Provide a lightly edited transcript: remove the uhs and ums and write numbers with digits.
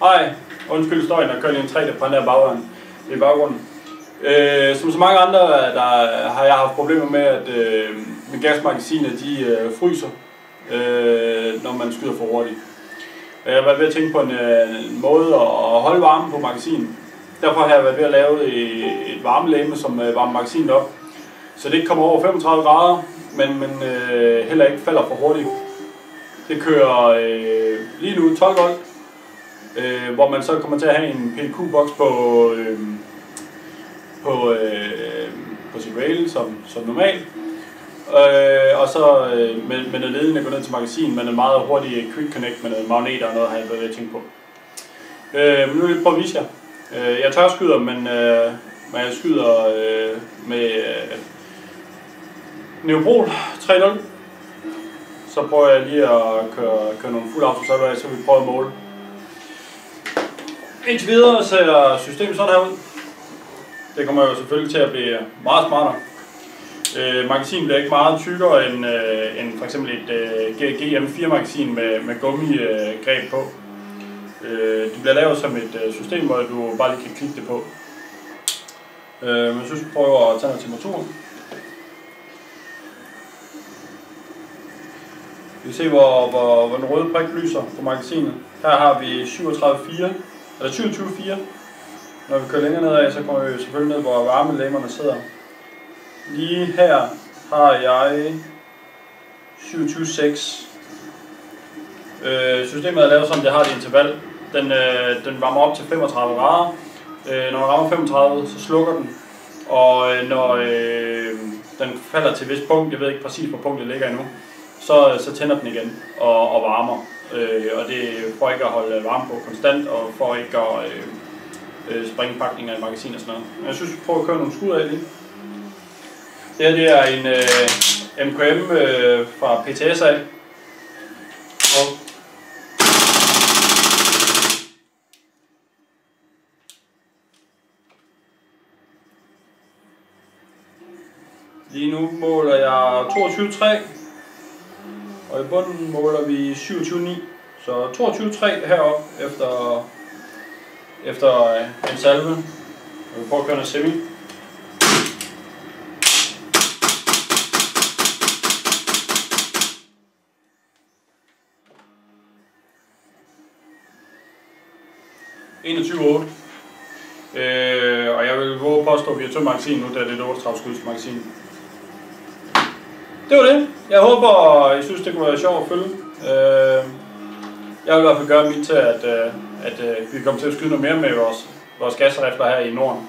Ej, undskyld støjen, der kører lige en træ på den der bagvand i baggrunden. Som så mange andre, har jeg haft problemer med, at med gasmagasiner, de fryser, når man skyder for hurtigt. Jeg har været ved at tænke på en måde at holde varme på magasinet. Derfor har jeg været ved at lave et varmelegeme, som varmer magasinet op, så det ikke kommer over 35 grader, men heller ikke falder for hurtigt. Det kører lige nu 12 volt, hvor man så kommer til at have en PQ-boks på sit rail som normalt. Og så med noget ledning, der går ned til magasin, med en meget hurtig quick connect med noget magneter og noget, har jeg været ved at tænke på. Men nu vil jeg prøve at vise jer. Jeg tørskyder, men jeg skyder med Neoprol 3.0. Så prøver jeg lige at køre nogle fuld auto, så vi prøver at måle. Indtil videre ser systemet sådan her ud. Det kommer jo selvfølgelig til at blive meget smartere. Magasinet bliver ikke meget tykkere end for eksempel et GM4 magasin med gummigreb på. Det bliver lavet som et system, hvor du bare lige kan klikke det på. Men så skal vi prøve at tage noget temperatur. Vi kan se, hvor den røde prik lyser på magasinet. Her har vi 27.4, eller 27.4. Når vi kører længere nedad, så kommer vi selvfølgelig ned, hvor varmelæmmerne sidder. Lige her har jeg 27.6. Systemet er lavet sådan, det har et interval. Den varmer op til 35 grader. Når den rammer 35, så slukker den. Og når den falder til et vist punkt, jeg ved ikke præcis hvor punktet ligger endnu, så tænder den igen og varmer. Og det for ikke at holde varme på konstant, og for ikke at springe pakninger i magasin og sådan noget. Men jeg synes, vi prøver at køre nogle skud af lige. Det her det er en MKM fra PTS af. Og lige nu måler jeg 22.3, og i bunden måler vi 27.9. Så 22.3 heroppe efter en salve. Vi prøver at køre noget semi. Og jeg vil våge at påstå, at vi har tømt magasin nu, da det er et 38 skuds magasin. Det var det. Jeg håber, I synes, det kunne være sjovt at følge. Jeg vil i hvert fald gøre mit til, at vi kommer til at skyde noget mere med vores gasrifler her i Norden.